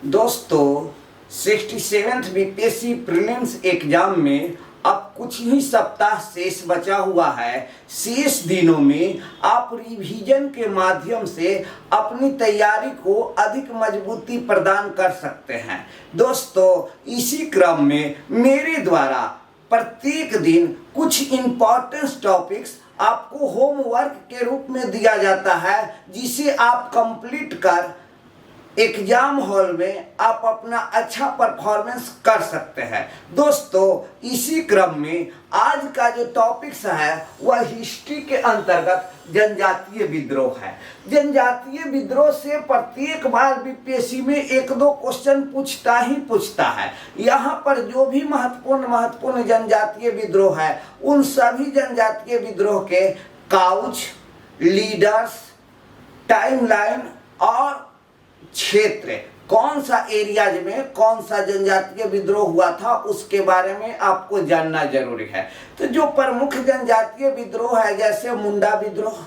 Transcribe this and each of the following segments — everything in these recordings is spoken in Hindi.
दोस्तों 67th बीपीएससी प्रीलिम्स एग्जाम में अब कुछ ही सप्ताह शेष बचा हुआ है। शेष दिनों में आप रिवीजन के माध्यम से अपनी तैयारी को अधिक मजबूती प्रदान कर सकते हैं। दोस्तों इसी क्रम में मेरे द्वारा प्रत्येक दिन कुछ इम्पोर्टेंट टॉपिक्स आपको होमवर्क के रूप में दिया जाता है, जिसे आप कंप्लीट कर एग्जाम हॉल में आप अपना अच्छा परफॉर्मेंस कर सकते हैं। दोस्तों इसी क्रम में आज का जो टॉपिक्स है वह हिस्ट्री के अंतर्गत जनजातीय विद्रोह है। जनजातीय विद्रोह से प्रत्येक बार बीपीएससी में एक दो क्वेश्चन पूछता है। यहाँ पर जो भी महत्वपूर्ण जनजातीय विद्रोह है उन सभी जनजातीय विद्रोह के काउच, लीडर्स, टाइमलाइन और क्षेत्र, कौन सा एरियाज में कौन सा जनजातीय विद्रोह हुआ था उसके बारे में आपको जानना जरूरी है। तो जो प्रमुख जनजातीय विद्रोह है जैसे मुंडा विद्रोह,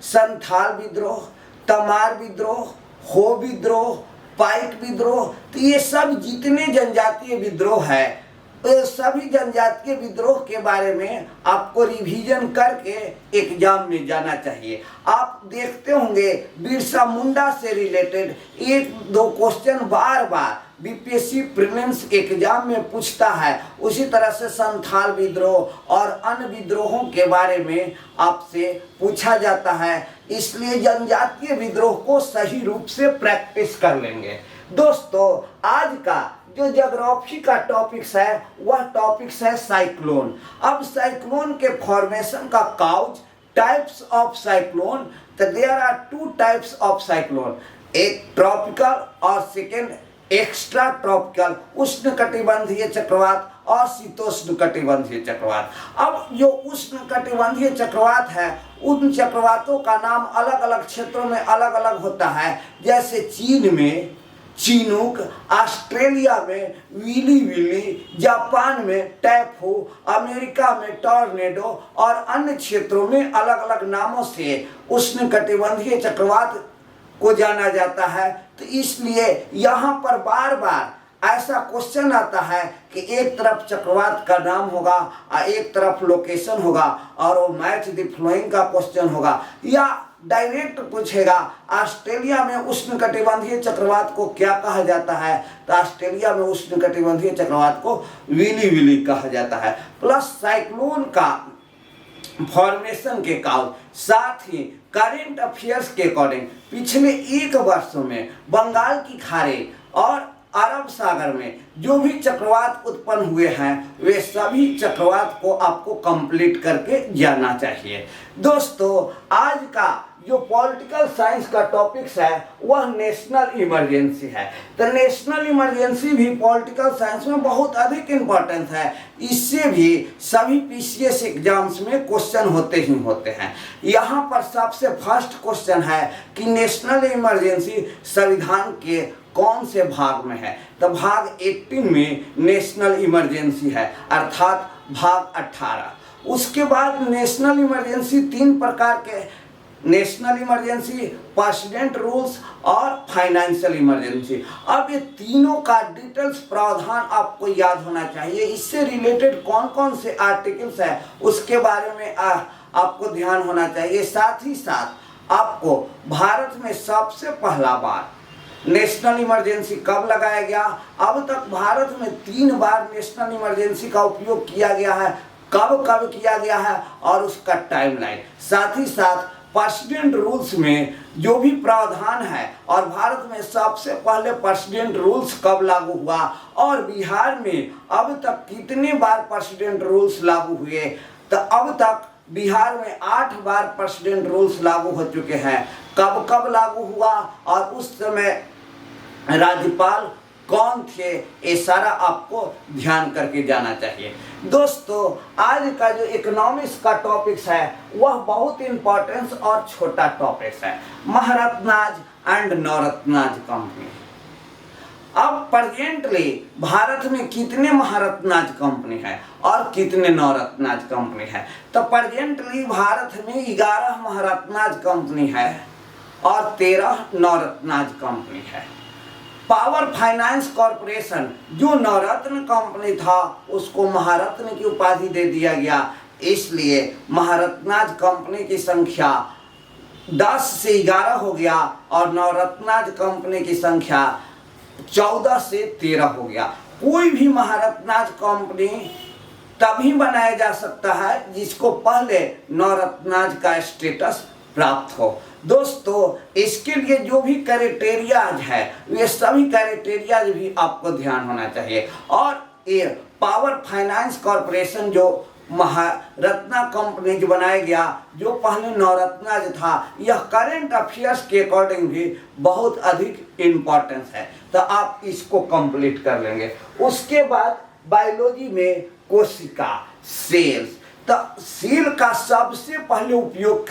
संथाल विद्रोह, तमार विद्रोह, हो विद्रोह, पाइक विद्रोह, तो ये सब जितने जनजातीय विद्रोह है सभी जनजातीय विद्रोह के बारे में आपको रिवीजन करके एग्जाम में जाना चाहिए। आप देखते होंगे बिरसा मुंडा से रिलेटेड एक दो क्वेश्चन बार बार बीपीएससी प्रीलिम्स एग्जाम में पूछता है। उसी तरह से संथाल विद्रोह और अन्य विद्रोहों के बारे में आपसे पूछा जाता है, इसलिए जनजातीय विद्रोह को सही रूप से प्रैक्टिस कर लेंगे। दोस्तों आज का जो ज्योग्राफी का टॉपिक्स है वह टॉपिक्स है साइक्लोन। अब साइक्लोन के फॉर्मेशन का काउच, टाइप्स ऑफ साइक्लोन, तो there are two types of cyclone, एक ट्रॉपिकल और सेकेंड एक्स्ट्रा ट्रॉपिकल, उष्णकटिबंधीय चक्रवात और शीतोष्ण कटिबंधीय चक्रवात। अब जो उष्ण कटिबंधीय चक्रवात है उन चक्रवातों का नाम अलग अलग क्षेत्रों में अलग अलग होता है। जैसे चीन में चिनूक, ऑस्ट्रेलिया में विली विली, जापान में टैफू, अमेरिका में टॉर्नेडो और अन्य क्षेत्रों में अलग अलग नामों से उष्णकटिबंधीय चक्रवात को जाना जाता है। तो इसलिए यहाँ पर बार बार ऐसा क्वेश्चन आता है कि एक तरफ चक्रवात का नाम होगा और एक तरफ लोकेशन होगा और वो मैच द फ्लोइंग का क्वेश्चन होगा, या डायरेक्ट पूछेगा ऑस्ट्रेलिया में उष्णकटिबंधीय चक्रवात को क्या कहा जाता है, तो ऑस्ट्रेलिया में उष्णकटिबंधीय चक्रवात को विली विली कहा जाता है। प्लस साइक्लोन का फॉर्मेशन के काउच, साथ ही करेंट अफेयर्स के अकॉर्डिंग पिछले एक वर्षों में बंगाल की खाड़ी और अरब सागर में जो भी चक्रवात उत्पन्न हुए हैं वे सभी चक्रवात को आपको कंप्लीट करके जाना चाहिए। दोस्तों आज का जो पॉलिटिकल साइंस का टॉपिक्स है वह नेशनल इमरजेंसी है। तो नेशनल इमरजेंसी भी पॉलिटिकल साइंस में बहुत अधिक इम्पोर्टेंस है। इससे भी सभी पीसीएस एग्जाम्स में क्वेश्चन होते ही होते हैं। यहाँ पर सबसे फर्स्ट क्वेश्चन है कि नेशनल इमरजेंसी संविधान के कौन से भाग में है, तो भाग 18 में नेशनल इमरजेंसी है, अर्थात भाग 18। उसके बाद नेशनल इमरजेंसी तीन प्रकार के, नेशनल इमरजेंसी, प्रेसिडेंट रूल्स और फाइनेंशियल इमरजेंसी। अब ये तीनों का डिटेल्स प्रावधान आपको याद होना चाहिए। इससे रिलेटेड कौन कौन से आर्टिकल्स है उसके बारे में आपको ध्यान होना चाहिए। साथ ही साथ आपको भारत में सबसे पहला बार नेशनल इमरजेंसी कब लगाया गया, अब तक भारत में 3 बार नेशनल इमरजेंसी का उपयोग किया गया है, कब कब किया गया है और उसका टाइमलाइन। साथ ही साथ प्रेसिडेंट रूल्स में जो भी प्रावधान है और भारत में सबसे पहले प्रेसिडेंट रूल्स कब लागू हुआ और बिहार में अब तक कितने बार प्रेसिडेंट रूल्स लागू हुए, तो अब तक बिहार में 8 बार प्रेसिडेंट रूल्स लागू हो चुके हैं। कब कब लागू हुआ और उस समय राज्यपाल कौन थे, ये सारा आपको ध्यान करके जाना चाहिए। दोस्तों आज का जो इकोनॉमिक्स का टॉपिक्स है वह बहुत इंपॉर्टेंस और छोटा टॉपिक्स है, महारत्नाज एंड नवरत्नाज कंपनी। अब प्रेजेंटली भारत में कितने महारत्नाज कंपनी है और कितने नवरत्नाज कंपनी है, तो प्रेजेंटली भारत में 11 महारत्नाज कंपनी है और 13 नवरत्नाज कंपनी है। पावर फाइनेंस कॉरपोरेशन जो नवरत्न कंपनी था उसको महारत्न की उपाधि दे दिया गया। इसलिए महारत्नाज कंपनी की संख्या 10 से 11 हो गया और नवरत्नाज कंपनी की संख्या 14 से 13 हो गया। कोई भी महारत्नाज कंपनी तभी बनाया जा सकता है जिसको पहले नवरत्नाज का स्टेटस प्राप्त हो। दोस्तों इसके लिए जो भी क्राइटेरियाज है वे सभी क्राइटेरियाज भी आपको ध्यान होना चाहिए। और ये पावर फाइनेंस कॉरपोरेशन जो महारत्ना कंपनी जो बनाया गया जो पहले नवरत्नाज था, यह करंट अफेयर्स के अकॉर्डिंग भी बहुत अधिक इम्पोर्टेंस है, तो आप इसको कंप्लीट कर लेंगे। उसके बाद बायोलॉजी में कोशिका सेल्स, तो सेल का सबसे पहले उपयोग,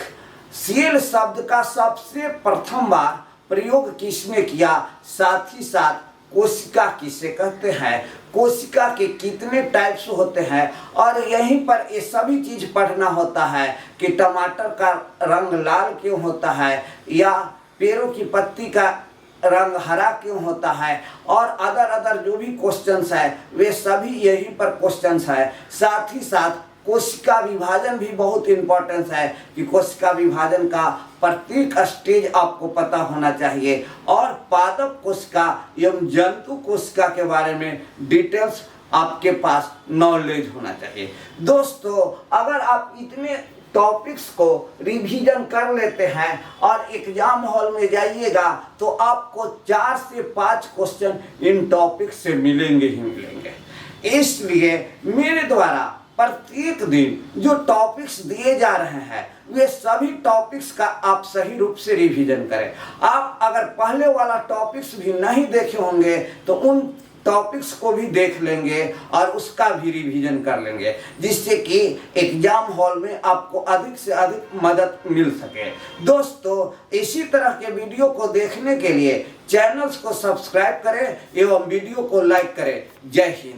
सेल शब्द का सबसे प्रथम बार प्रयोग किसने किया, साथ ही साथ कोशिका किसे कहते हैं, कोशिका के कितने टाइप्स होते हैं, और यहीं पर ये सभी चीज पढ़ना होता है कि टमाटर का रंग लाल क्यों होता है या पेड़ों की पत्ती का रंग हरा क्यों होता है, और अदर जो भी क्वेश्चंस है वे सभी यहीं पर क्वेश्चंस है। साथ ही साथ कोशिका विभाजन भी बहुत इंपॉर्टेंस है कि कोशिका विभाजन का प्रत्येक स्टेज आपको पता होना चाहिए, और पादप कोशिका एवं जंतु कोशिका के बारे में डिटेल्स आपके पास नॉलेज होना चाहिए। दोस्तों अगर आप इतने टॉपिक्स को रिवीजन कर लेते हैं और एग्जाम हॉल में जाइएगा तो आपको 4 से 5 क्वेश्चन इन टॉपिक से मिलेंगे ही मिलेंगे। इसलिए मेरे द्वारा प्रत्येक दिन जो टॉपिक्स दिए जा रहे हैं वे सभी टॉपिक्स का आप सही रूप से रिवीजन करें। आप अगर पहले वाला टॉपिक्स भी नहीं देखे होंगे तो उन टॉपिक्स को भी देख लेंगे और उसका भी रिवीजन कर लेंगे, जिससे कि एग्जाम हॉल में आपको अधिक से अधिक मदद मिल सके। दोस्तों इसी तरह के वीडियो को देखने के लिए चैनल्स को सब्सक्राइब करें एवं वीडियो को लाइक करें। जय हिंद।